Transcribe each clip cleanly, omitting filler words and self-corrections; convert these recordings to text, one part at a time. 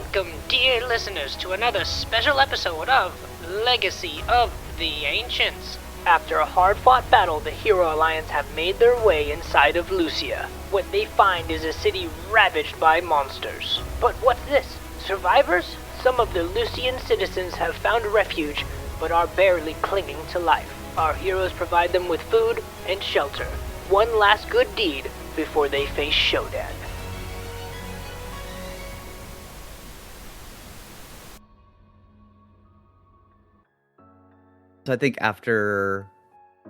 Welcome, dear listeners, to another special episode of Legacy of the Ancients. After a hard-fought battle, the Hero Alliance have made their way inside of Lucia. What they find is a city ravaged by monsters. But what's this? Survivors? Some of the Lucian citizens have found refuge, but are barely clinging to life. Our heroes provide them with food and shelter. One last good deed before they face Shodan. So I think after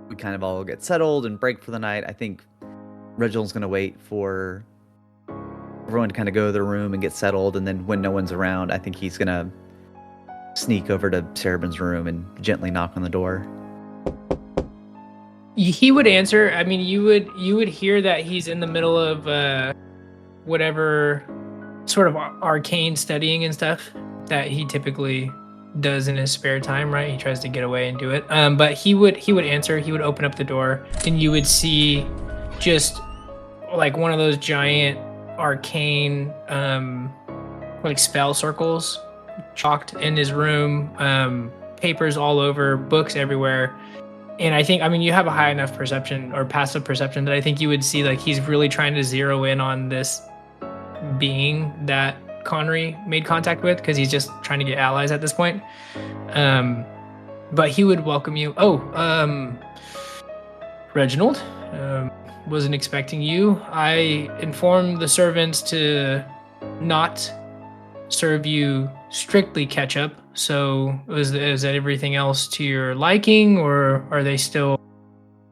we kind of all get settled and break for the night, I think Reginald's going to wait for everyone to kind of go to their room and get settled. And then when no one's around, I think he's going to sneak over to Cerebrin's room and gently knock on the door. He would answer. I mean, you would hear that he's in the middle of whatever sort of arcane studying and stuff that he typically does in his spare time, right? He tries to get away and do it. But he would answer. He would open up the door, and you would see just like one of those giant arcane like spell circles chalked in his room, papers all over, books everywhere. And I mean, you have a high enough perception or passive perception that I think you would see like he's really trying to zero in on this being that Connery made contact with, because he's just trying to get allies at this point. But he would welcome you. Reginald, wasn't expecting you. I informed the servants to not serve you strictly ketchup. So is that everything else to your liking, or are they still?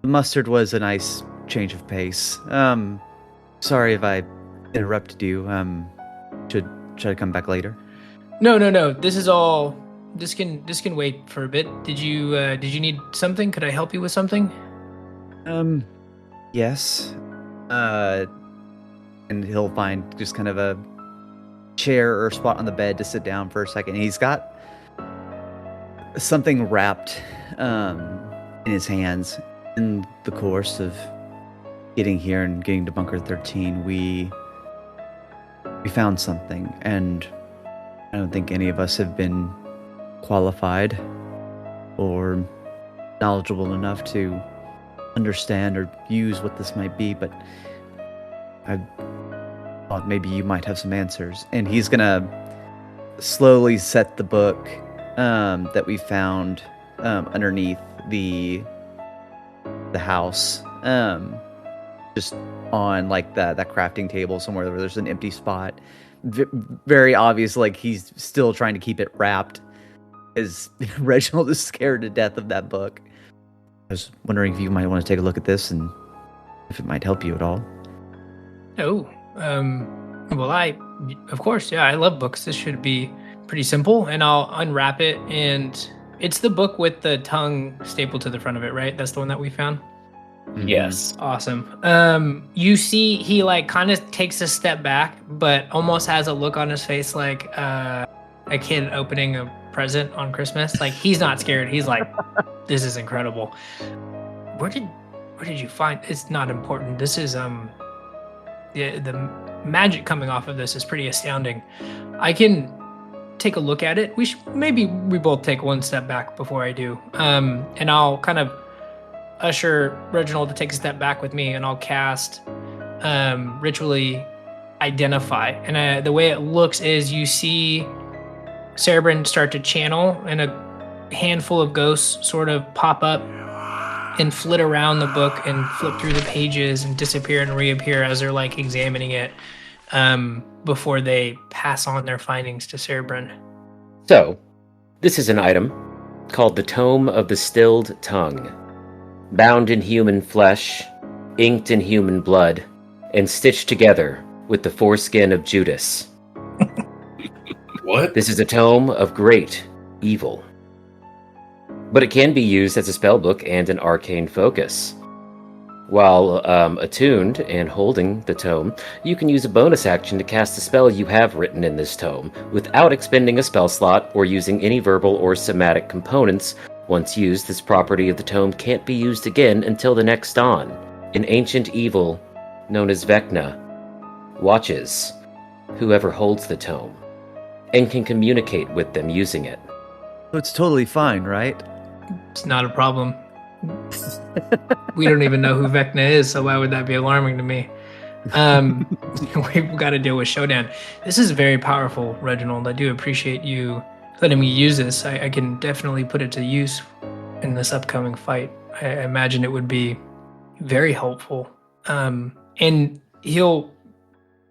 The mustard was a nice change of pace. Sorry if I interrupted you. Should I come back later? No. This is all. This can wait for a bit. Did you need something? Could I help you with something? Yes. And he'll find just kind of a chair or spot on the bed to sit down for a second. He's got something wrapped in his hands. In the course of getting here and getting to Bunker 13, we found something, and I don't think any of us have been qualified or knowledgeable enough to understand or use what this might be, but I thought maybe you might have some answers. And he's gonna slowly set the book that we found underneath the house, just on like that crafting table somewhere where there's an empty spot. Very obvious, like he's still trying to keep it wrapped, as Reginald is scared to death of that book. I was wondering if you might want to take a look at this and if it might help you at all. Oh, well, of course, yeah, I love books. This should be pretty simple, and I'll unwrap it, and it's the book with the tongue stapled to the front of it, right? That's the one that we found? Yes. Awesome. You see he like kind of takes a step back, but almost has a look on his face like a kid opening a present on Christmas. Like he's not scared. He's like, this is incredible. Where did you find? It's not important. This is the magic coming off of this is pretty astounding. I can take a look at it. Maybe we both take one step back before I do. And I'll kind of usher Reginald to take a step back with me, and I'll cast ritually identify. And the way it looks is you see Cerebrin start to channel, and a handful of ghosts sort of pop up and flit around the book and flip through the pages and disappear and reappear as they're like examining it before they pass on their findings to Cerebrin. So, this is an item called the Tome of the Stilled Tongue. Bound in human flesh, inked in human blood, and stitched together with the foreskin of Judas. What? This is a tome of great evil. But it can be used as a spellbook and an arcane focus. While attuned and holding the tome, you can use a bonus action to cast a spell you have written in this tome, without expending a spell slot or using any verbal or somatic components. Once used, this property of the tome can't be used again until the next dawn. An ancient evil, known as Vecna, watches whoever holds the tome. and can communicate with them using it. So it's totally fine, right? It's not a problem. We don't even know who Vecna is, so why would that be alarming to me? We've got to deal with Shodan. This is very powerful, Reginald. I do appreciate you letting me use this. I can definitely put it to use in this upcoming fight. I imagine it would be very helpful. And he'll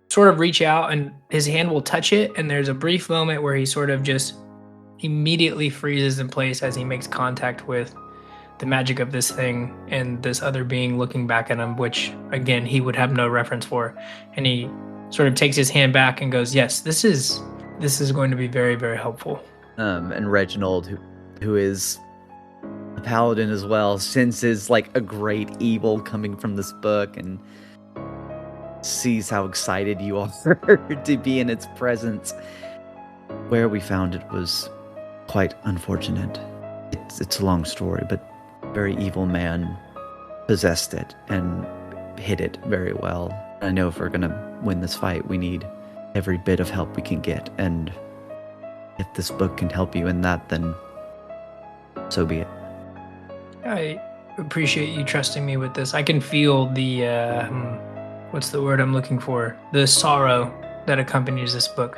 sort of reach out and his hand will touch it, and there's a brief moment where he sort of just immediately freezes in place as he makes contact with the magic of this thing and this other being looking back at him, which again he would have no reference for. And he sort of takes his hand back and goes, yes, this is going to be very, very helpful. And Reginald, who is a paladin as well, senses like a great evil coming from this book and sees how excited you are to be in its presence. Where we found it was quite unfortunate. It's a long story, but a very evil man possessed it and hid it very well. I know if we're gonna win this fight, we need every bit of help we can get, and if this book can help you in that, then so be it. I appreciate you trusting me with this. I can feel the, what's the word I'm looking for? The sorrow that accompanies this book.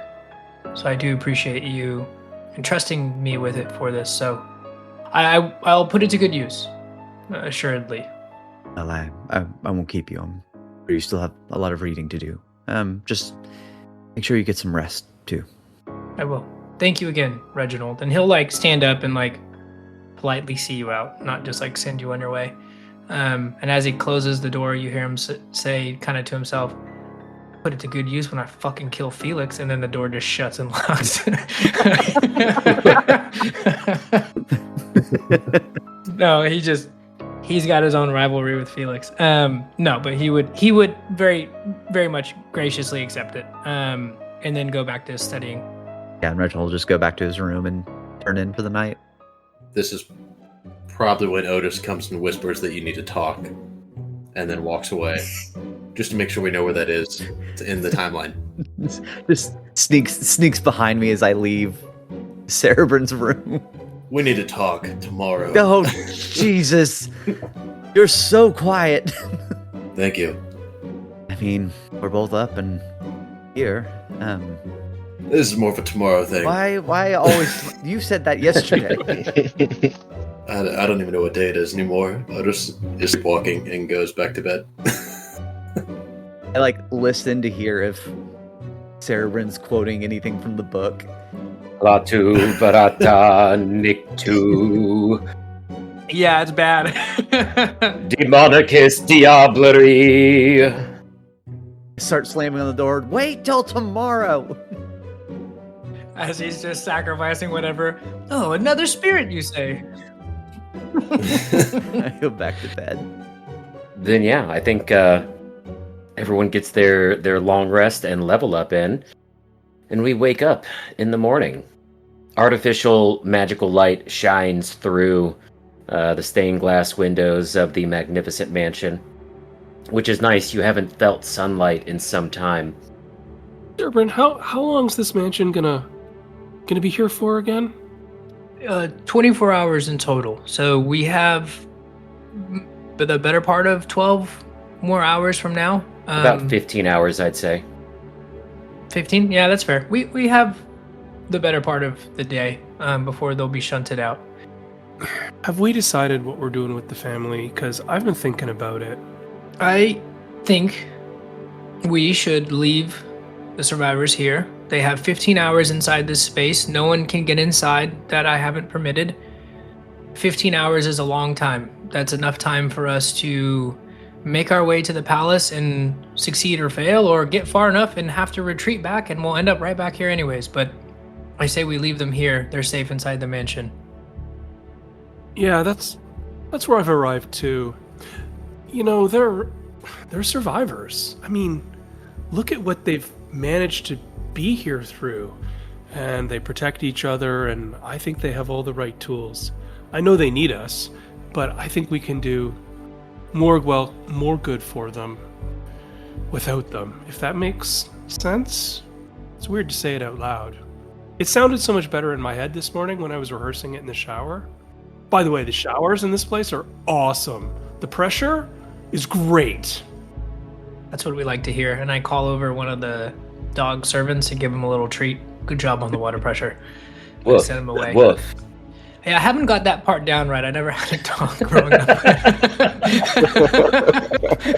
So I do appreciate you entrusting me with it for this. So I'll put it to good use, assuredly. Well, I won't keep you. I'm sure you still have a lot of reading to do. Just make sure you get some rest, too. I will. Thank you again, Reginald. And he'll, like, stand up and, like, politely see you out, not just, like, send you on your way. And as he closes the door, you hear him say kind of to himself, put it to good use when I fucking kill Felix, and then the door just shuts and locks. No, he's got his own rivalry with Felix. No, but he would very, very much graciously accept it. And then go back to studying. Yeah, and Reginald will just go back to his room and turn in for the night. This is probably when Otis comes and whispers that you need to talk, and then walks away. Just to make sure we know where that is in the timeline. Just sneaks behind me as I leave Cerebrin's room. We need to talk tomorrow. Oh, Jesus. You're so quiet. Thank you. I mean, we're both up and here. This is more of a tomorrow thing. Why always... You said that yesterday. I don't even know what day it is anymore. Otis is walking and goes back to bed. I listen to hear if Cerebrin's quoting anything from the book. Latu Barata Nictu Yeah, it's bad. Demonicus Diablerie. Start slamming on the door. Wait till tomorrow. As he's just sacrificing whatever. Oh, another spirit, you say? I go back to bed. Then yeah, I think everyone gets their long rest and level up in, and we wake up in the morning. Artificial magical light shines through the stained glass windows of the magnificent mansion, which is nice. You haven't felt sunlight in some time. Cerebrin, how long's this mansion gonna be here for again? 24 hours in total. So we have the better part of 12 more hours from now. About 15 hours, I'd say. 15? Yeah, that's fair. We have the better part of the day before they'll be shunted out. Have we decided what we're doing with the family? Because I've been thinking about it. I think we should leave the survivors here. They have 15 hours inside this space. No one can get inside that I haven't permitted. 15 hours is a long time. That's enough time for us to make our way to the palace and succeed or fail, or get far enough and have to retreat back, and we'll end up right back here anyways. But I say we leave them here. They're safe inside the mansion. Yeah, that's where I've arrived too. You know, they're survivors. I mean, look at what they've managed to be here through, and they protect each other, and I think they have all the right tools. I know they need us, but I think we can do more good for them without them, if that makes sense. It's weird to say it out loud. It sounded so much better in my head this morning when I was rehearsing it in the shower. By the way, the showers in this place are awesome. The pressure is great. That's what we like to hear. And I call over one of the dog servants and give him a little treat. Good job on the water pressure. I Woof. send him away. Woof. Hey, I haven't got that part down right. I never had a dog growing up.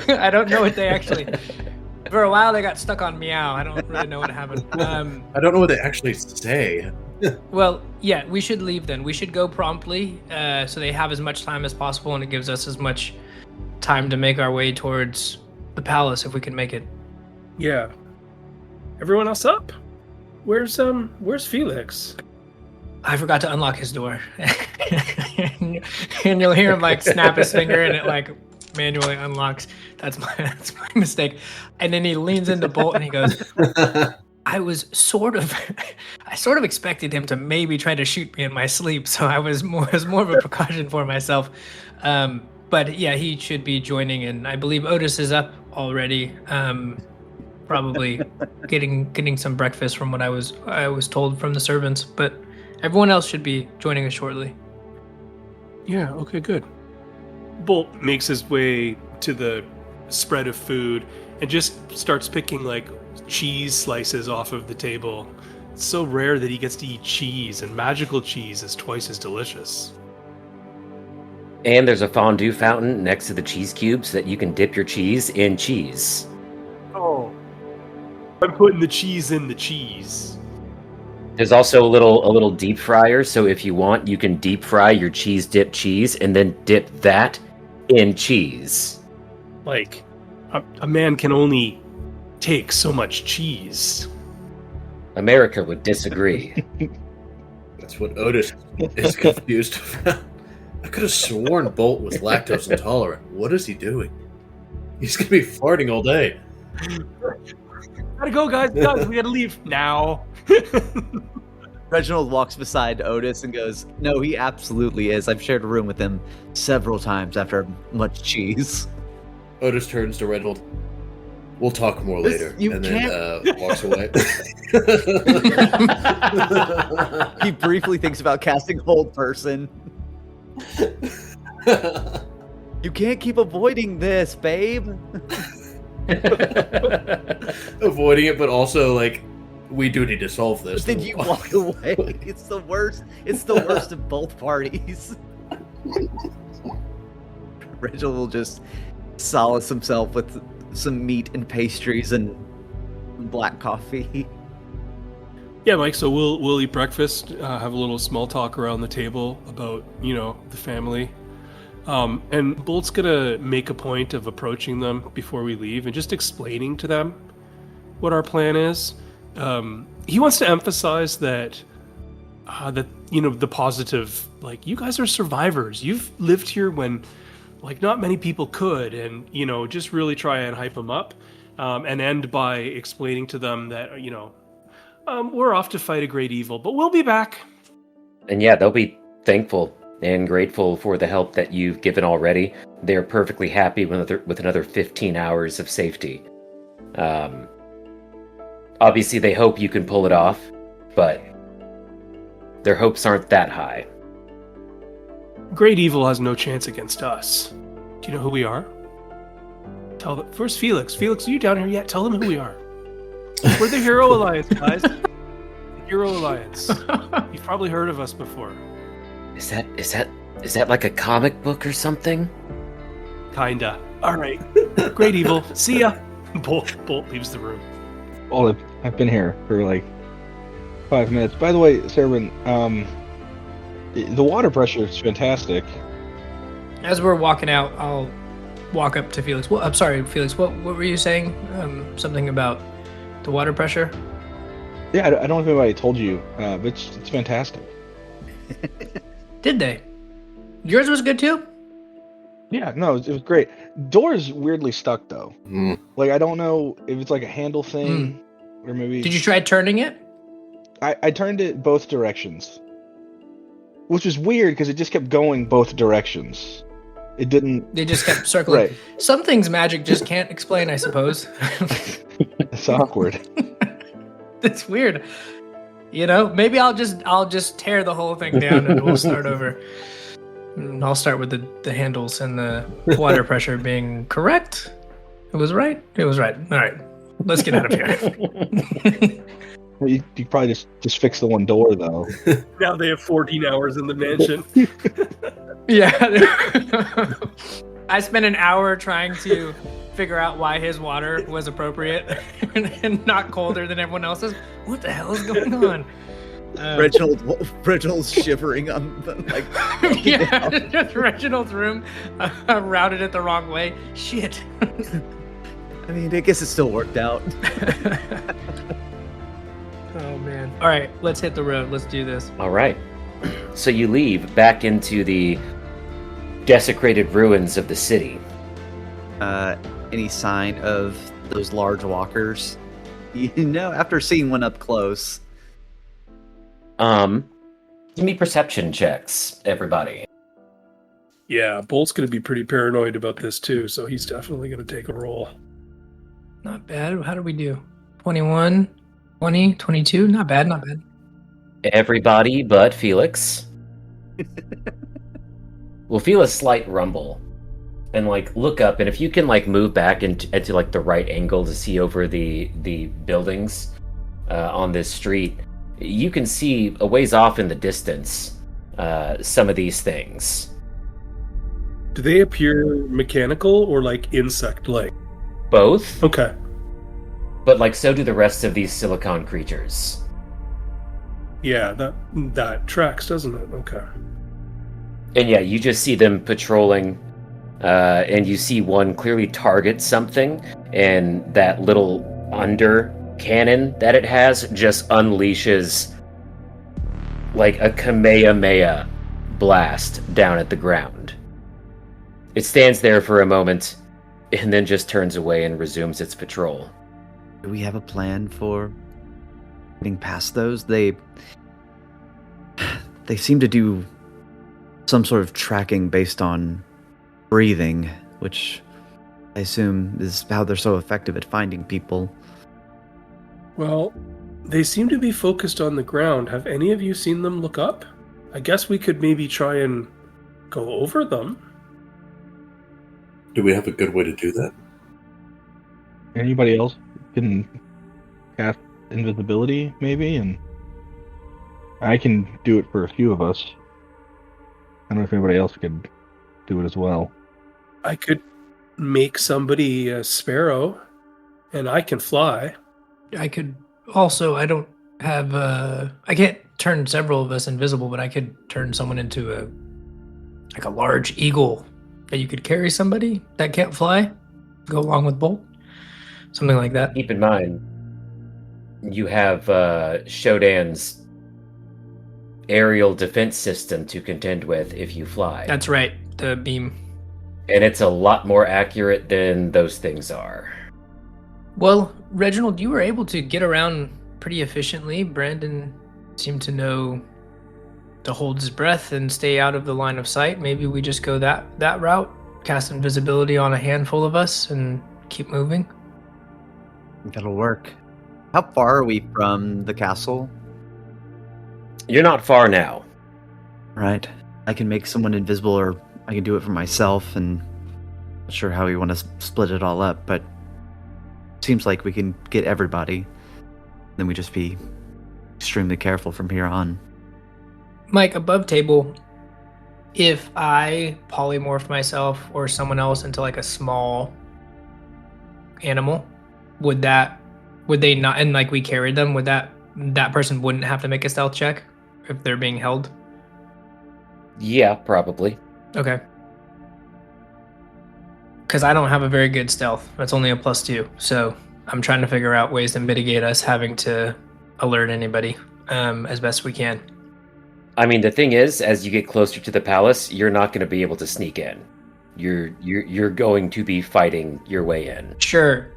I don't know what they actually... For a while, they got stuck on meow. I don't really know what happened. I don't know what they actually say. Well, yeah, we should leave then. We should go promptly so they have as much time as possible, and it gives us as much time to make our way towards the palace if we can make it. Yeah. Everyone else up? Where's Felix? I forgot to unlock his door. And you'll hear him like snap his finger and it like manually unlocks. That's my mistake. And then he leans into Bolt and he goes, I sort of expected him to maybe try to shoot me in my sleep, so it was more of a precaution for myself. But yeah, he should be joining, and I believe Otis is up already. Probably getting some breakfast from what I was told from the servants, but everyone else should be joining us shortly. Yeah, okay, good. Bolt makes his way to the spread of food and just starts picking like cheese slices off of the table. It's so rare that he gets to eat cheese, and magical cheese is twice as delicious. And there's a fondue fountain next to the cheese cubes that you can dip your cheese in cheese. Oh. I'm putting the cheese in the cheese. There's also a little deep fryer, so if you want, you can deep fry your cheese dipped cheese and then dip that in cheese. Like, a man can only take so much cheese. America would disagree. That's what Otis is confused about. I could have sworn Bolt was lactose intolerant. What is he doing? He's going to be farting all day. Gotta go, guys. We gotta leave now. Reginald walks beside Otis and goes, no, he absolutely is. I've shared a room with him several times after much cheese. Otis turns to Reginald. We'll talk more later. Then walks away. He briefly thinks about casting Hold Person. You can't keep avoiding this, babe. Avoiding it, but also like we do need to solve this. But then you walk away. It's the worst. It's the worst of both parties. Reginald will just solace himself with some meat and pastries and black coffee. Yeah, Mike. So we'll eat breakfast, have a little small talk around the table about the family. And Bolt's gonna make a point of approaching them before we leave and just explaining to them what our plan is. He wants to emphasize that the positive, like, you guys are survivors. You've lived here when like not many people could, and just really try and hype them up, and end by explaining to them that we're off to fight a great evil, but we'll be back. And yeah, they'll be thankful and grateful for the help that you've given already. They're perfectly happy with another 15 hours of safety. Obviously, they hope you can pull it off, but their hopes aren't that high. Great evil has no chance against us. Do you know who we are? Tell them. First, Felix. Felix, are you down here yet? Tell them who we are. We're the Hero Alliance, guys. The Hero Alliance. You've probably heard of us before. Is that like a comic book or something? Kinda. All right. Great evil. See ya. Bolt leaves the room. Well, I've been here for like 5 minutes. By the way, Servant, the water pressure is fantastic. As we're walking out, I'll walk up to Felix. Well, I'm sorry, Felix. What were you saying? Something about the water pressure? Yeah, I don't know if anybody told you, but it's fantastic. Did they? Yours was good too? Yeah, no, it was great. Door's weirdly stuck though. Mm. Like, I don't know if it's like a handle thing, or maybe. Did you try turning it? I turned it both directions, which was weird because it just kept going both directions. It didn't. They just kept circling. Right. Some things magic just can't explain, I suppose. It's awkward. It's weird. maybe I'll just tear the whole thing down and we'll start over. And I'll start with the handles and the water pressure being correct. It was right. All right, let's get out of here. Well, you probably just fix the one door though. Now they have 14 hours in the mansion. Yeah. I spent an hour trying to figure out why his water was appropriate and not colder than everyone else's. What the hell is going on? Reginald's shivering on like yeah, just Reginald's room routed it the wrong way. Shit. I mean, I guess it still worked out. Oh man. All right, let's hit the road. Let's do this. All right. So you leave back into the desecrated ruins of the city. Any sign of those large walkers? After seeing one up close. Give me perception checks, everybody. Yeah, Bolt's going to be pretty paranoid about this too, so he's definitely going to take a roll. Not bad. How do we do? 21, 20, 22? Not bad. Everybody but Felix will feel a slight rumble and look up, and if you can move back into the right angle to see over the buildings on this street, you can see a ways off in the distance some of these things. Do they appear mechanical or insect-like? Both. Okay. But so do the rest of these silicon creatures. Yeah, that tracks, doesn't it? Okay. And yeah, you just see them patrolling, and you see one clearly target something, and that little under cannon that it has just unleashes a Kamehameha blast down at the ground. It stands there for a moment, and then just turns away and resumes its patrol. Do we have a plan for getting past those? They seem to do some sort of tracking based on breathing, which I assume is how they're so effective at finding people. Well, they seem to be focused on the ground. Have any of you seen them look up? I guess we could maybe try and go over them. Do we have a good way to do that? Anybody else can cast invisibility, maybe, and I can do it for a few of us. I don't know if anybody else could do it as well. I could make somebody a sparrow, and I can fly. I could also, I don't have, I can't turn several of us invisible, but I could turn someone into a large eagle that you could carry somebody that can't fly, go along with Bolt. Something like that. Keep in mind, you have Shodan's aerial defense system to contend with if you fly. That's right, the beam. And it's a lot more accurate than those things are. Well, Reginald, you were able to get around pretty efficiently. Brandon seemed to know to hold his breath and stay out of the line of sight. Maybe we just go that route, cast invisibility on a handful of us and keep moving. That'll work. How far are we from the castle? You're not far now. Right. I can make someone invisible, or I can do it for myself, and not sure how we want to split it all up, but it seems like we can get everybody. Then we just be extremely careful from here on. Mike, above table, if I polymorph myself or someone else into a small animal, would they not, and we carried them, would that person wouldn't have to make a stealth check if they're being held? Yeah, probably. Okay. Because I don't have a very good stealth. That's only a +2. So I'm trying to figure out ways to mitigate us having to alert anybody as best we can. I mean, the thing is, as you get closer to the palace, you're not going to be able to sneak in. You're going to be fighting your way in. Sure.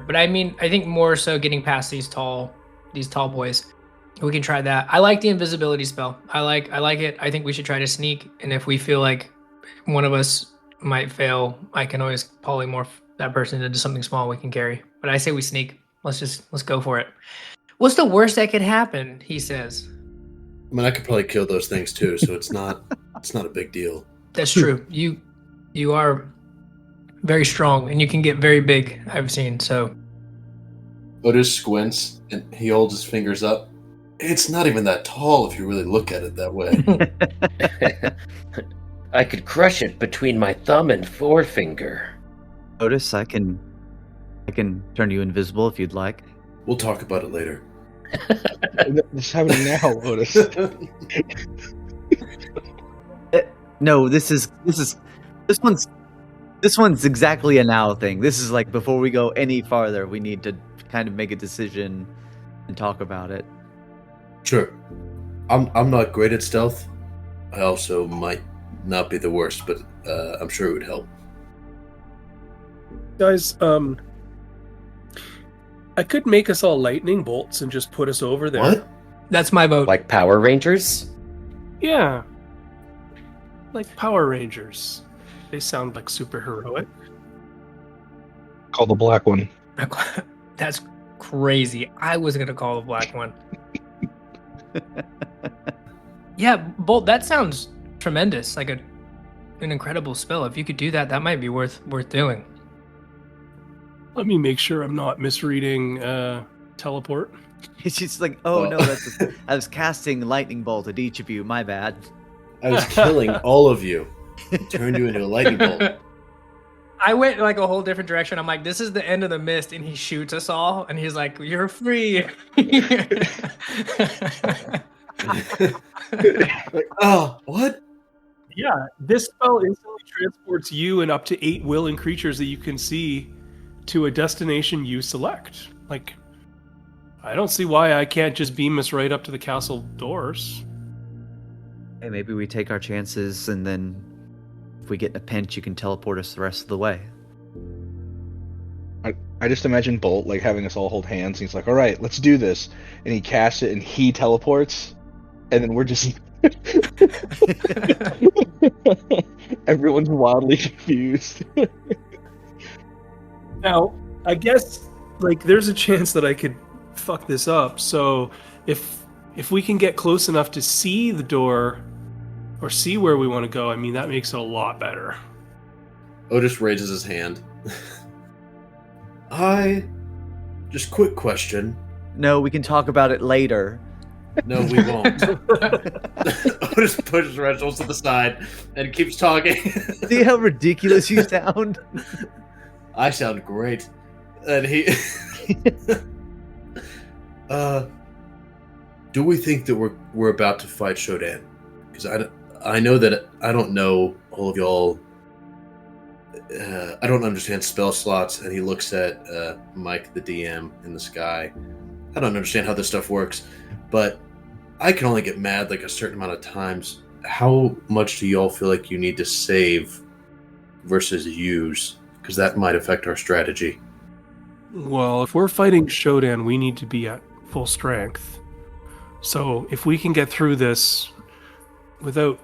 But I mean, I think more so getting past these tall boys. We can try that. I like the invisibility spell. I like it. I think we should try to sneak. And if we feel like one of us might fail, I can always polymorph that person into something small we can carry. But I say we sneak. Let's go for it. What's the worst that could happen? He says. I mean, I could probably kill those things too, so it's not a big deal. That's true. You are very strong, and you can get very big. I've seen so. Otis squints and he holds his fingers up. It's not even that tall if you really look at it that way. I could crush it between my thumb and forefinger. Otis, I can turn you invisible if you'd like. We'll talk about it later. It's happening now, Otis. No, this one's exactly a now thing. This is like before we go any farther, we need to kind of make a decision and talk about it. Sure. I'm not great at stealth. I also might not be the worst, but I'm sure it would help. Guys, I could make us all lightning bolts and just put us over there. What? That's my vote. Like Power Rangers? Yeah. Like Power Rangers. They sound like super heroic. Call the black one. That's crazy. I was gonna call the black one. Yeah, Bolt. That sounds tremendous. Like an incredible spell. If you could do that, that might be worth doing. Let me make sure I'm not misreading teleport. It's just like, oh no, I was casting lightning bolt at each of you. My bad. I was killing all of you. Turned you into a lightning bolt. I went like a whole different direction. I'm like, this is the end of the mist, and he shoots us all, and he's like, "You're free." Like, oh, what? Yeah, this spell instantly transports you and up to 8 willing creatures that you can see to a destination you select. Like, I don't see why I can't just beam us right up to the castle doors. Hey, maybe we take our chances, and then if we get in a pinch, you can teleport us the rest of the way. I just imagine Bolt like having us all hold hands. And he's like, "All right, let's do this," and he casts it, and he teleports, and then we're just everyone's wildly confused. Now, I guess like there's a chance that I could fuck this up. So if we can get close enough to see the door or see where we want to go, I mean that makes it a lot better. Otis raises his hand. Just quick question. No, we can talk about it later. No, we won't. Otis pushes Reginald to the side and keeps talking. See how ridiculous you sound? I sound great. And he... do we think that we're about to fight Shodan? Because I know that I don't know all of y'all. I don't understand spell slots. And he looks at Mike, the DM, in the sky. I don't understand how this stuff works, but I can only get mad like a certain amount of times. How much do y'all feel like you need to save versus use? Because that might affect our strategy. Well, if we're fighting Shodan, we need to be at full strength. So if we can get through this without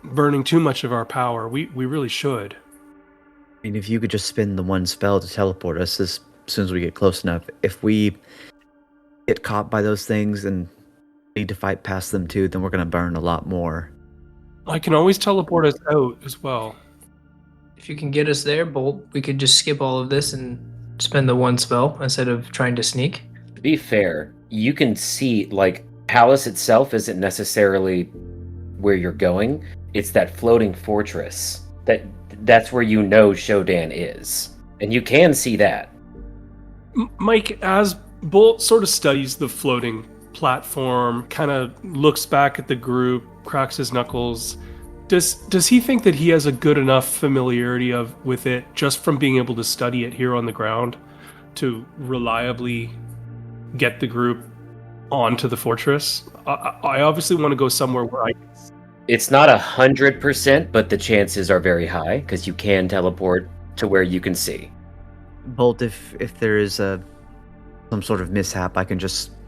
burning too much of our power, we really should. I mean, if you could just spin the one spell to teleport us as soon as we get close enough. If we get caught by those things and need to fight past them too, then we're going to burn a lot more. I can always teleport us out as well. If you can get us there, Bolt, we could just skip all of this and spend the one spell instead of trying to sneak. To be fair, you can see, like, Palace itself isn't necessarily where you're going. It's that floating fortress. That's where you know Shodan is. And you can see that. Mike, as Bolt sort of studies the floating platform, kind of looks back at the group, cracks his knuckles. Does he think that he has a good enough familiarity with it just from being able to study it here on the ground to reliably get the group onto the fortress? I obviously want to go somewhere where I can... It's not 100%, but the chances are very high because you can teleport to where you can see. Bolt, if there is some sort of mishap, I can cast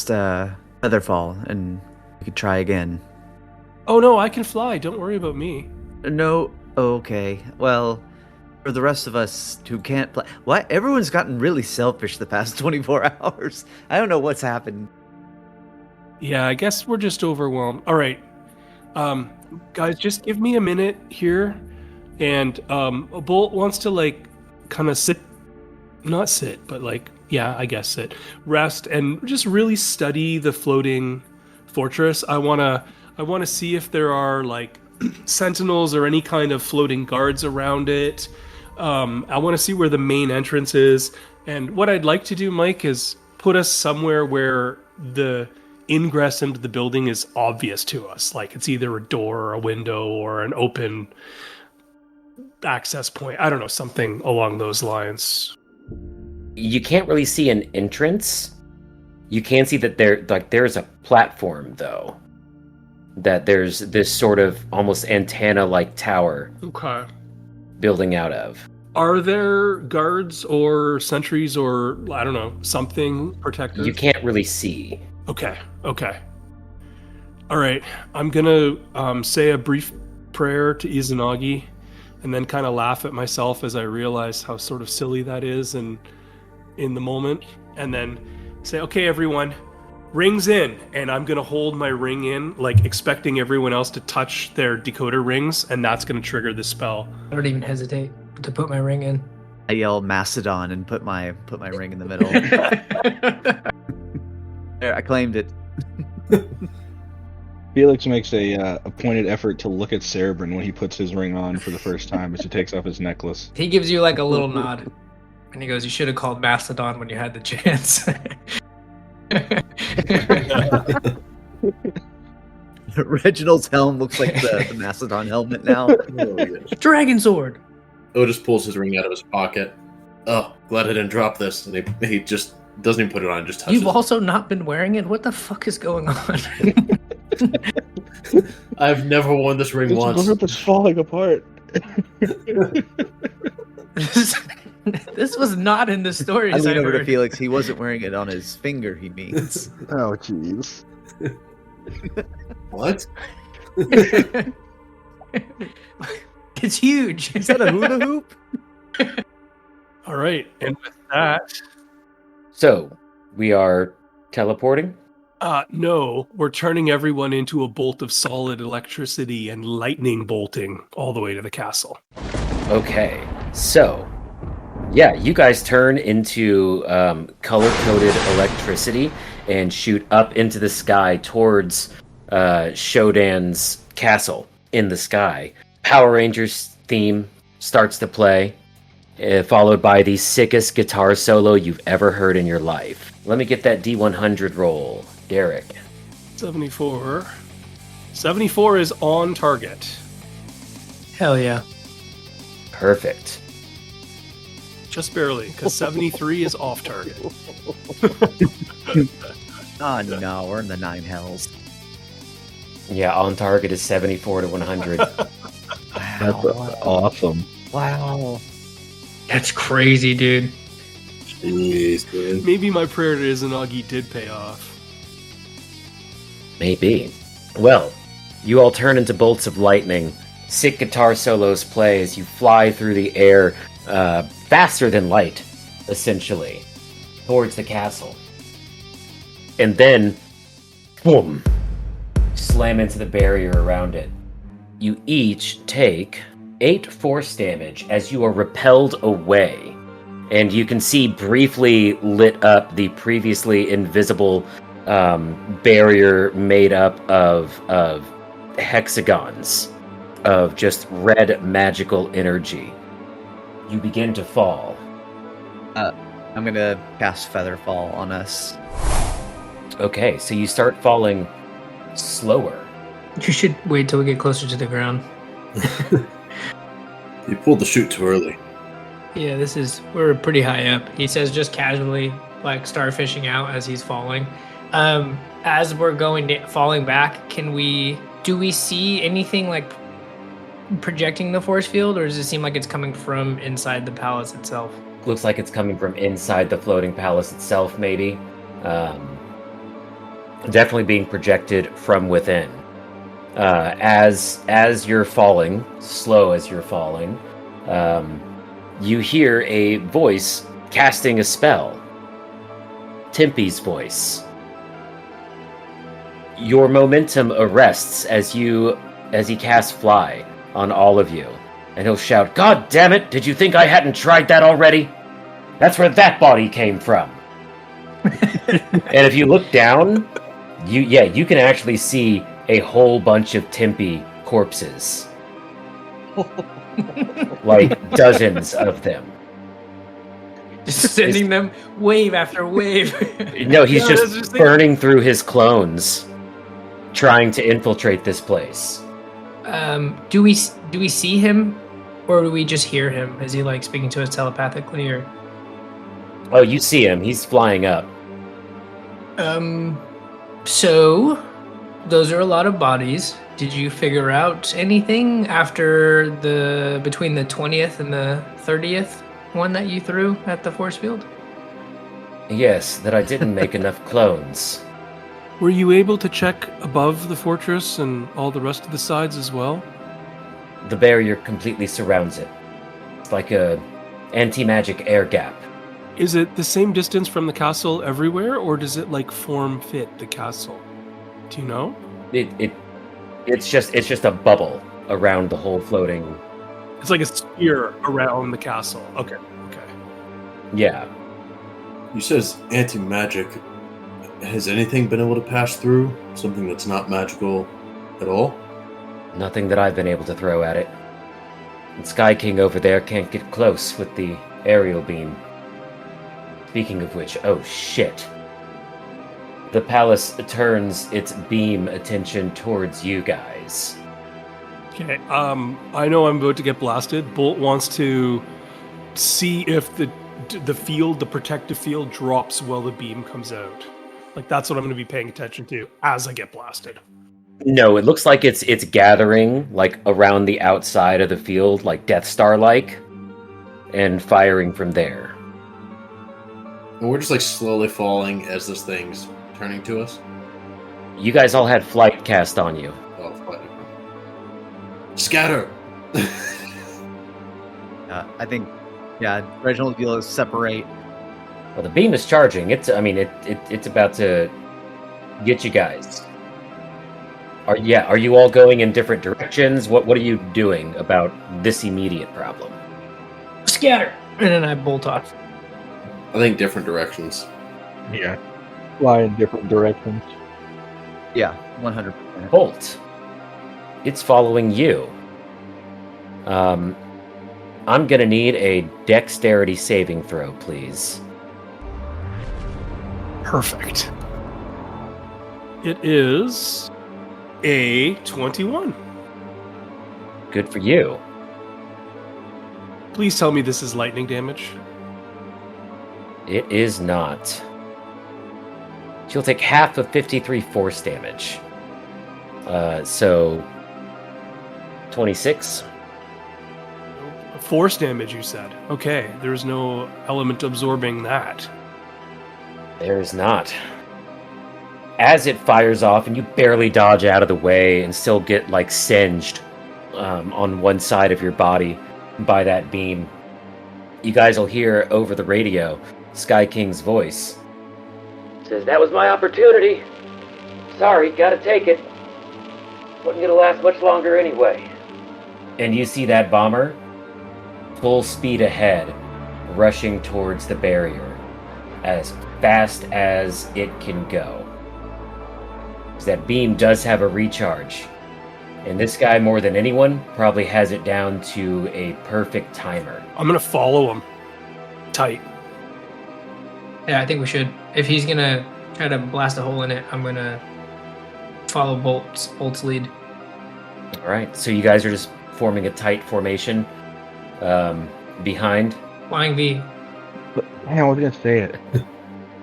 Featherfall and we could try again. Oh no, I can fly. Don't worry about me. No, okay. Well, For the rest of us who can't play, what? Everyone's gotten really selfish the past 24 hours. I don't know what's happened. Yeah, I guess we're just overwhelmed. All right. Guys, just give me a minute here. And Bolt wants to, like, kind of sit. Not sit, but, like, yeah, I guess sit. Rest and just really study the floating fortress. I want to see if there are, like, sentinels or any kind of floating guards around it. I want to see where the main entrance is. And what I'd like to do, Mike, is put us somewhere where the ingress into the building is obvious to us. Like it's either a door or a window or an open access point. I don't know, something along those lines. You can't really see an entrance. You can see that there's a platform, though. That there's this sort of almost antenna-like tower Okay. building out of. Are there guards or sentries or, I don't know, something protected? You can't really see. Okay. All right. I'm going to say a brief prayer to Izanagi and then kind of laugh at myself as I realize how sort of silly that is and in the moment. And then say, okay, everyone, rings in. And I'm going to hold my ring in, like expecting everyone else to touch their decoder rings. And that's going to trigger the spell. I don't even hesitate to put my ring in. I yell Macedon and put my ring in the middle. There, I claimed it. Felix makes a pointed effort to look at Cerebrin when he puts his ring on for the first time as he takes off his necklace. He gives you like a little nod. And he goes, you should have called Mastodon when you had the chance. Reginald's helm looks like the Macedon helmet now. Oh, yes. Dragon sword. Otis pulls his ring out of his pocket. Oh, glad I didn't drop this. And he just doesn't even put it on, just touches You've it. also not been wearing it? What the fuck is going on? I've never worn this ring once. Look at this falling apart. This was not in the stories I lean over to heard. Felix. He wasn't wearing it on his finger, he means. Oh, jeez. What? It's huge. Is that a hula hoop? All right. And with that, So, we are teleporting? no, we're turning everyone into a bolt of solid electricity and lightning bolting all the way to the castle. Okay. So, yeah, you guys turn into color-coded electricity and shoot up into the sky towards Shodan's castle in the sky. Power Rangers theme starts to play, followed by the sickest guitar solo you've ever heard in your life. Let me get that D100 roll. Derek. 74. 74 is on target. Hell yeah. Perfect. Just barely, because 73 is off target. Oh no, we're in the 9 hells. Yeah, on target is 74 to 100. That's awesome. Wow. That's crazy, dude. Jeez, man. Maybe my prayer to Izanagi did pay off. Maybe. Well, you all turn into bolts of lightning. Sick guitar solos play as you fly through the air, faster than light, essentially, towards the castle. And then, boom, slam into the barrier around it. You each take 8 force damage as you are repelled away. And you can see briefly lit up the previously invisible barrier made up of hexagons of just red magical energy. You begin to fall. I'm gonna cast Featherfall on us. Okay, so you start falling slower. You should wait till we get closer to the ground. You pulled the chute too early. Yeah, we're pretty high up. He says just casually, like starfishing out as he's falling. As we're falling back, do we see anything like projecting the force field, or does it seem like it's coming from inside the palace itself? Looks like it's coming from inside the floating palace itself, maybe. Definitely being projected from within. As you're falling, slow as you're falling, you hear a voice casting a spell. Timpy's voice. Your momentum arrests as he casts Fly on all of you. And he'll shout, "God damn it, did you think I hadn't tried that already? That's where that body came from." And if you look down, you can actually see a whole bunch of Timpy corpses. Like dozens of them. Just sending them wave after wave. No, he's just burning through his clones, trying to infiltrate this place. Do we see him, or do we just hear him? Is he like speaking to us telepathically, or? Oh, you see him. He's flying up. So those are a lot of bodies. Did you figure out anything after between the 20th and the 30th one that you threw at the force field? Yes, that I didn't make enough clones. Were you able to check above the fortress and all the rest of the sides as well? The barrier completely surrounds it. It's like a anti-magic air gap. Is it the same distance from the castle everywhere, or does it like form fit the castle? Do you know? It's just a bubble around the whole floating. It's like a sphere around the castle. Okay. Yeah. You says anti-magic. Has anything been able to pass through? Something that's not magical at all? Nothing that I've been able to throw at it. And Sky King over there can't get close with the aerial beam. Speaking of which, oh shit. The palace turns its beam attention towards you guys. Okay, I know I'm about to get blasted. Bolt wants to see if the protective field drops while the beam comes out. Like, that's what I'm going to be paying attention to as I get blasted. No, it looks like it's gathering, like, around the outside of the field, like Death Star-like, and firing from there. And we're just, like, slowly falling as this thing's turning to us? You guys all had flight cast on you. Oh, flight. Scatter! I think, Reginald will separate. Well, the beam is charging. It's about to get you guys. Are you all going in different directions? What are you doing about this immediate problem? Scatter! And then I bolt off. I think different directions. Yeah. Fly in different directions. Yeah, 100%. Bolt. It's following you. I'm gonna need a dexterity saving throw, please. Perfect. It is a 21. Good for you. Please tell me this is lightning damage. It is not. She'll take half of 53 force damage. So 26. Force damage, you said. Okay, there's no element absorbing that. There is not. As it fires off, and you barely dodge out of the way and still get, like, singed on one side of your body by that beam, you guys will hear over the radio Sky King's voice. Says, "That was my opportunity. Sorry, gotta take it. Wasn't gonna last much longer anyway." And you see that bomber, full speed ahead, rushing towards the barrier as fast as it can go. Because that beam does have a recharge. And this guy, more than anyone, probably has it down to a perfect timer. I'm going to follow him. Tight. Yeah, I think we should. If he's gonna try to blast a hole in it, I'm gonna follow Bolt's lead. All right, so you guys are just forming a tight formation behind. Flying V. But, man, I was gonna say it.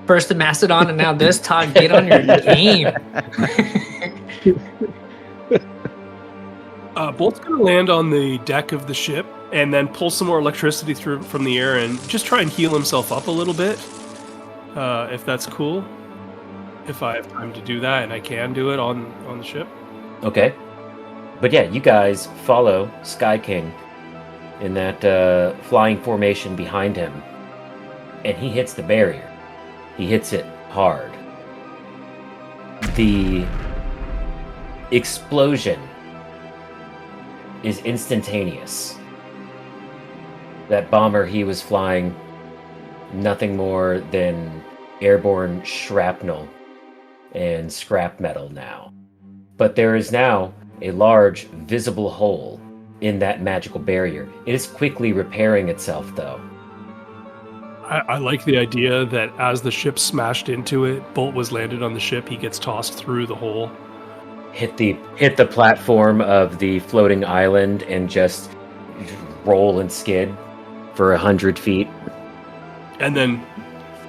First the Mastodon, and now this. Todd, get on your game. Bolt's going to land on the deck of the ship and then pull some more electricity through from the air and just try and heal himself up a little bit. If that's cool. If I have time to do that, and I can do it on the ship. Okay. But yeah, you guys follow Sky King in that flying formation behind him, and he hits the barrier. He hits it hard. The explosion is instantaneous. That bomber he was flying, nothing more than airborne shrapnel and scrap metal now. But there is now a large, visible hole in that magical barrier. It is quickly repairing itself, though. I like the idea that as the ship smashed into it, Bolt was landed on the ship, he gets tossed through the hole. Hit the platform of the floating island and just roll and skid for 100 feet. And then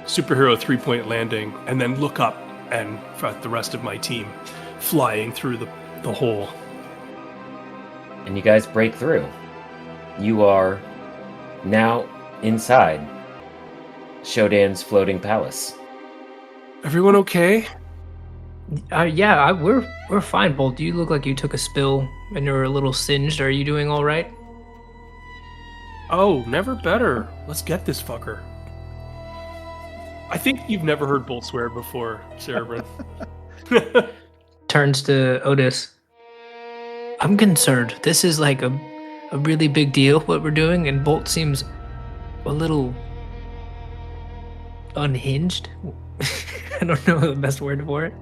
superhero 3-point landing, and then look up and the rest of my team flying through the hole. And you guys break through. You are now inside Shodan's floating palace. Everyone okay? Yeah, we're fine, Bolt. You look like you took a spill and you're a little singed. Are you doing all right? Oh, never better. Let's get this fucker. I think you've never heard Bolt swear before, Cerebrin. Turns to Otis. I'm concerned. This is like a really big deal, what we're doing, and Bolt seems a little unhinged. I don't know the best word for it.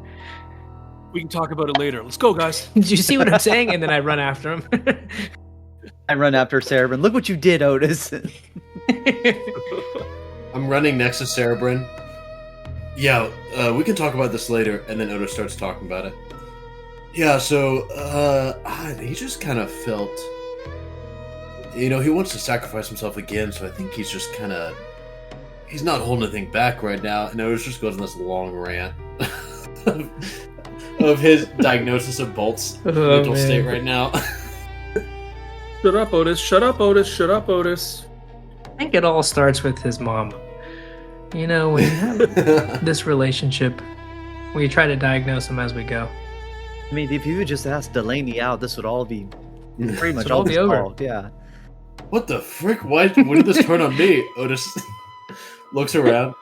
We can talk about it later. Let's go, guys. Did you see what I'm saying? And then I run after him. I run after Cerebrin. Look what you did, Otis. I'm running next to Cerebrin. Yeah, we can talk about this later. And then Otis starts talking about it. Yeah, so he just kind of felt, he wants to sacrifice himself again. So I think he's just kind of, he's not holding anything back right now. And Otis just goes on this long rant of his diagnosis of Bolt's mental state right now. Shut up, Otis. Shut up, Otis. Shut up, Otis. I think it all starts with his mom. When you have this relationship, we try to diagnose him as we go. I mean, if you would just ask Delaney out, this would all be pretty much all all be over. solved. Yeah. What the frick? Why did this turn on me? Otis looks around.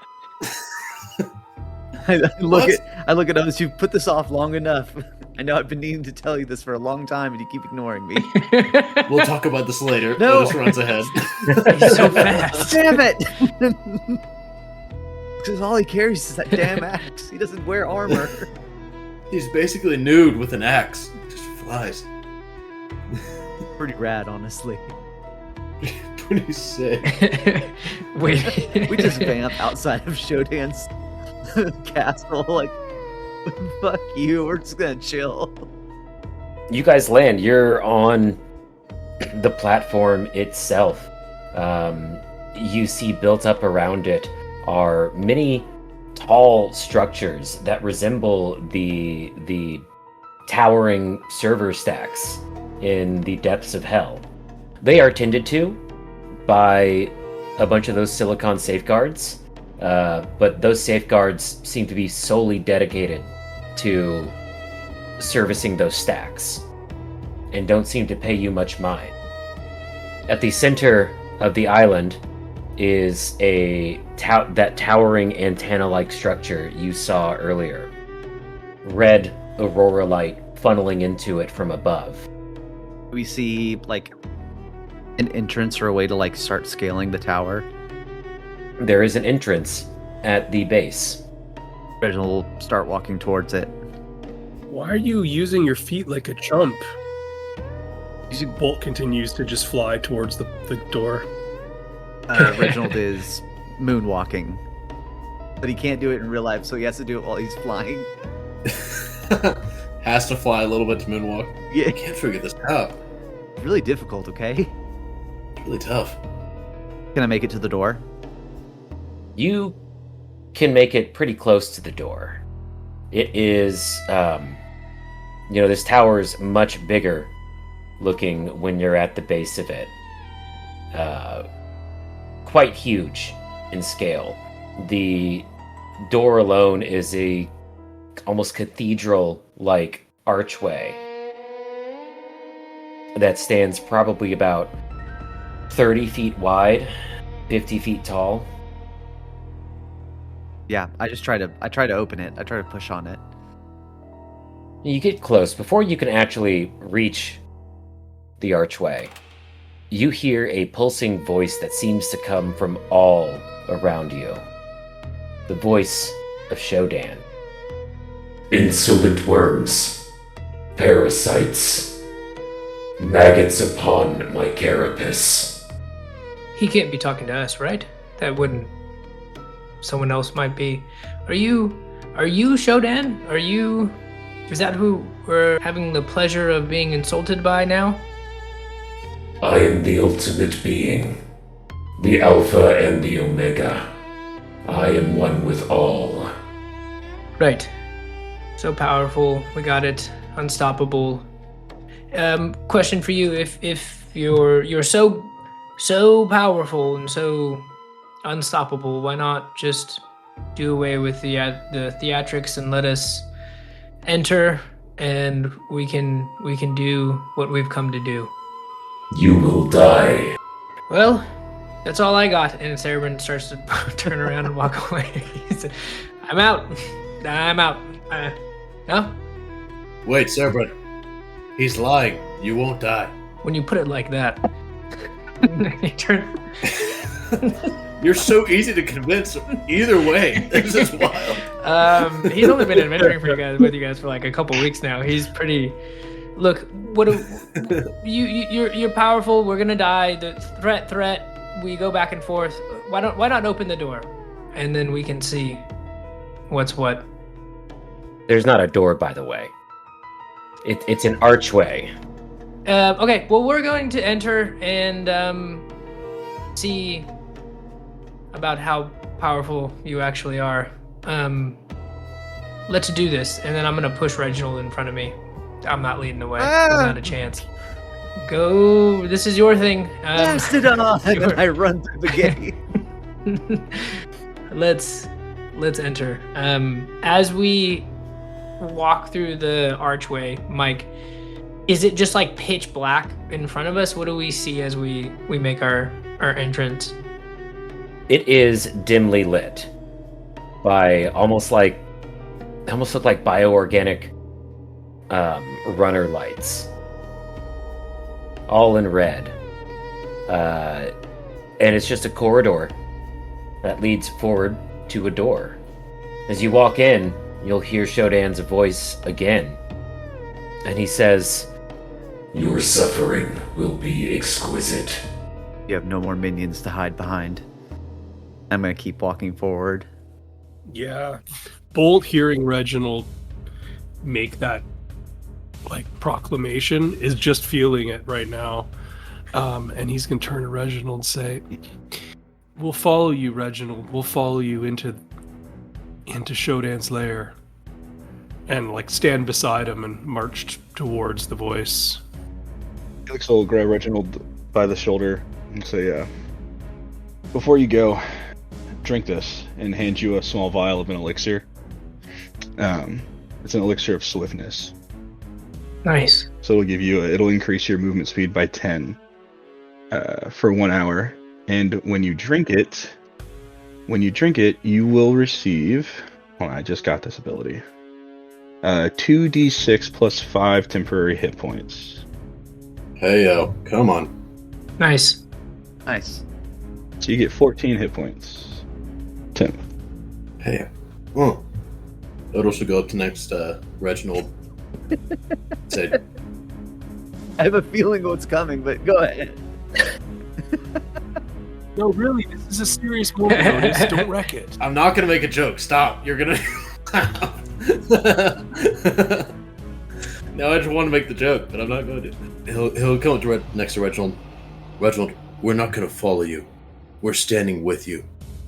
I look at Otis. You've put this off long enough. I know I've been needing to tell you this for a long time, and you keep ignoring me. We'll talk about this later. No. Otis runs ahead. He's so fast. Damn it! Because all he carries is that damn axe. He doesn't wear armor. He's basically nude with an axe. Just flies. Pretty rad, honestly. Pretty sick. Wait. We just vamp outside of Shodan's castle, like, fuck you, we're just gonna chill. You guys land. You're on the platform itself. You see built up around it are many tall structures that resemble the towering server stacks in the depths of hell. They are tended to by a bunch of those silicon safeguards, but those safeguards seem to be solely dedicated to servicing those stacks and don't seem to pay you much mind. At the center of the island is that towering antenna-like structure you saw earlier. Red aurora light funneling into it from above. We see, like, an entrance or a way to, like, start scaling the tower. There is an entrance at the base. Reginald will start walking towards it. Why are you using your feet like a chump? Bolt continues to just fly towards the door. Reginald is moonwalking. But he can't do it in real life, so he has to do it while he's flying. Has to fly a little bit to moonwalk. Yeah. I can't figure this out. Really difficult, okay? It's really tough. Can I make it to the door? You can make it pretty close to the door. It is, this tower is much bigger looking when you're at the base of it. Quite huge in scale. The door alone is a almost cathedral-like archway that stands probably about 30 feet wide, 50 feet tall. Yeah, I try to open it. I try to push on it. You get close. Before you can actually reach the archway, you hear a pulsing voice that seems to come from all around you. The voice of Shodan. Insolent worms, parasites, maggots upon my carapace. He can't be talking to us, right? That wouldn't. Someone else might be. Are you Shodan? Is that who we're having the pleasure of being insulted by now? I am the ultimate being, the Alpha and the Omega. I am one with all. Right. So powerful. We got it. Unstoppable. Question for you: If you're so powerful and so unstoppable, why not just do away with the theatrics and let us enter, and we can do what we've come to do? You will die. Well, that's all I got. And Cerebrin starts to turn around and walk away. He said, I'm out. No? Wait, Cerebrin. He's lying. You won't die. When you put it like that. He turned. You're so easy to convince either way. This is wild. He's only been adventuring with you guys for like a couple weeks now. He's pretty. Look, you're powerful. We're gonna die. The threat. We go back and forth. Why not open the door, and then we can see what's what. There's not a door, by the way. It's an archway. Okay. Well, we're going to enter and see about how powerful you actually are. Let's do this, and then I'm gonna push Reginald in front of me. I'm not leading the way. There's not a chance. Go. This is your thing. Blast it on! And then I run through the gate. Let's enter. As we walk through the archway, Mike, is it just like pitch black in front of us? What do we see as we make our entrance? It is dimly lit by almost look like bioorganic runner lights, all in red, and it's just a corridor that leads forward to a door. As you walk in, you'll hear Shodan's voice again, and he says, Your suffering will be exquisite. You have no more minions to hide behind. I'm gonna keep walking forward. Yeah. Bolt hearing Reginald make that proclamation is just feeling it right now. And he's gonna turn to Reginald and say, We'll follow you, Reginald. We'll follow you into Shodan's lair. And stand beside him and march towards the voice. Felix will grab Reginald by the shoulder and say, before you go, drink this, and hand you a small vial of an elixir. It's an elixir of swiftness. Nice. So it'll increase your movement speed by 10 for 1 hour. And when you drink it, you will receive, hold on, I just got this ability. 2d6 plus 5 temporary hit points. Hey, yo, come on. Nice. So you get 14 hit points. 10. Hey, oh. Odal should go up to next Reginald. Say, I have a feeling what's coming, but go ahead. No, really, this is a serious moment, Otis. Don't wreck it. I'm not gonna make a joke. Stop. You're gonna. Now I just want to make the joke, but I'm not going to. He'll come up to next to Reginald. Reginald, we're not gonna follow you. We're standing with you.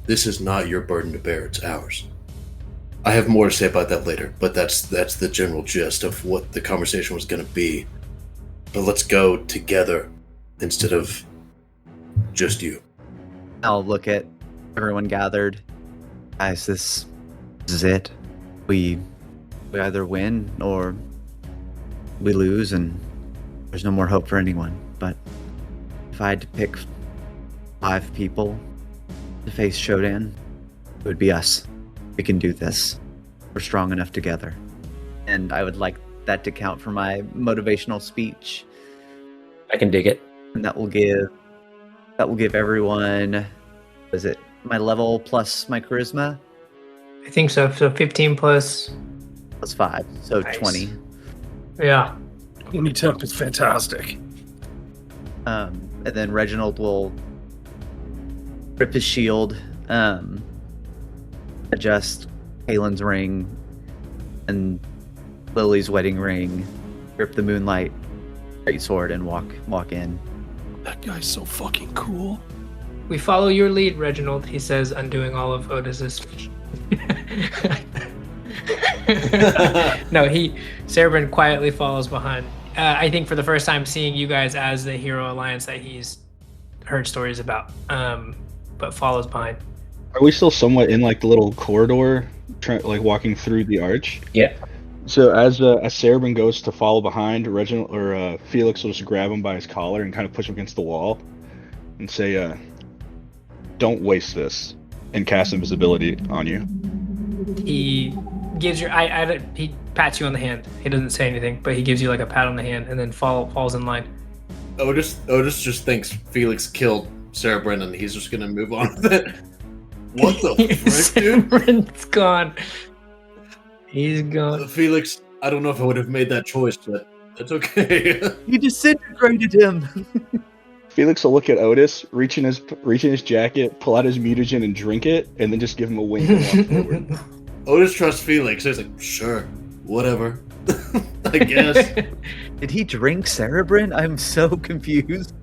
This is not your burden to bear. It's ours. I have more to say about that later, but that's the general gist of what the conversation was going to be. But let's go together instead of just you. I'll look at everyone gathered. Guys, this is it. We either win or we lose, and there's no more hope for anyone. But if I had to pick 5 people to face Shodan, it would be us. We can do this. We're strong enough together. And I would like that to count for my motivational speech. I can dig it. And that will give everyone, is it my level plus my charisma? I think so. So 15 plus. Plus 5, so Nice. 20. Yeah. 20 temp is fantastic. And then Reginald will rip his shield, adjust Kalen's ring and Lily's wedding ring, rip the moonlight greatsword, and walk in. That guy's so fucking cool. We follow your lead, Reginald, he says, undoing all of Otis's. No, Cerebrin quietly follows behind. I think for the first time seeing you guys as the Hero Alliance that he's heard stories about, but follows behind. Are we still somewhat in like the little corridor, like walking through the arch? Yeah. So as Cerebrin goes to follow behind, Reginald or Felix will just grab him by his collar and kind of push him against the wall, and say, "Don't waste this," and cast invisibility on you. He gives you, he pats you on the hand. He doesn't say anything, but he gives you like a pat on the hand, and then falls in line. Otis just thinks Felix killed Cerebrin and he's just gonna move on with it. What the frick, dude? Cerebrin's gone. He's gone. Felix, I don't know if I would have made that choice, but that's okay. You disintegrated him. Felix will look at Otis, reach in his jacket, pull out his mutagen and drink it, and then just give him a wink and walk forward. Otis trusts Felix. He's like, sure, whatever. I guess. Did he drink Cerebrin? I'm so confused.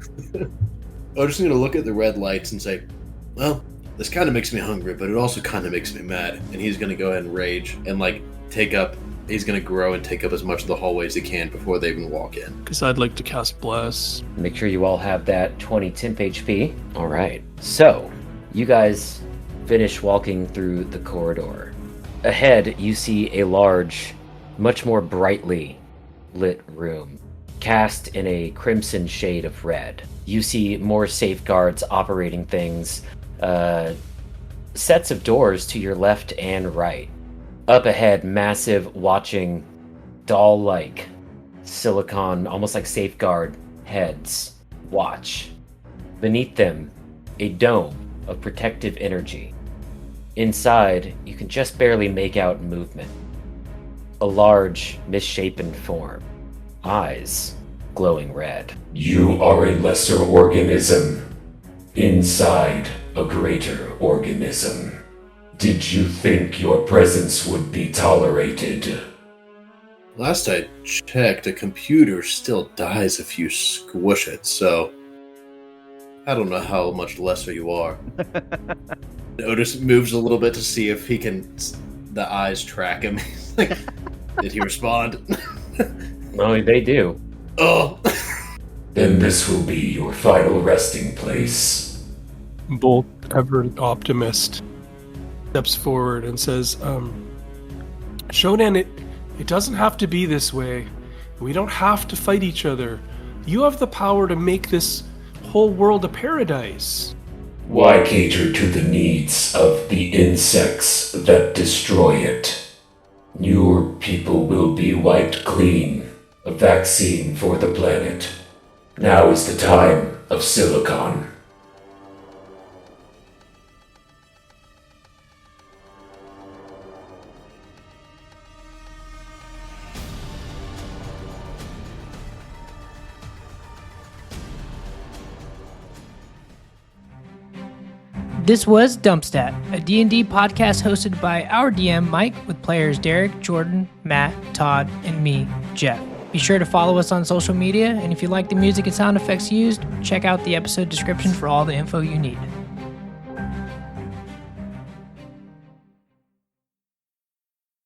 Otis is gonna look at the red lights and say, well, this kind of makes me hungry, but it also kind of makes me mad. And he's gonna go ahead and rage and he's gonna grow and take up as much of the hallway as he can before they even walk in. Because I'd like to cast Bless. Make sure you all have that 20 temp HP. All right. So, you guys finish walking through the corridor. Ahead, you see a large, much more brightly lit room, cast in a crimson shade of red. You see more safeguards operating things, sets of doors to your left and right. Up ahead, massive watching, doll-like, silicon, almost like safeguard heads watch. Beneath them, a dome of protective energy. Inside, you can just barely make out movement. A large, misshapen form. Eyes glowing red. You are a lesser organism inside a greater organism. Did you think your presence would be tolerated? Last I checked, a computer still dies if you squish it, so I don't know how much lesser you are. Otis moves a little bit to see if he can, the eyes track him. He's like, did he respond? No, they do. Oh! Then this will be your final resting place. Bolt, ever optimist, steps forward and says, Shodan, it doesn't have to be this way. We don't have to fight each other. You have the power to make this whole world a paradise. Why cater to the needs of the insects that destroy it? Your people will be wiped clean, a vaccine for the planet. Now is the time of Silicon. This was Dumpstat, a D&D podcast hosted by our DM, Mike, with players Derek, Jordan, Matt, Todd, and me, Jeff. Be sure to follow us on social media, and if you like the music and sound effects used, check out the episode description for all the info you need.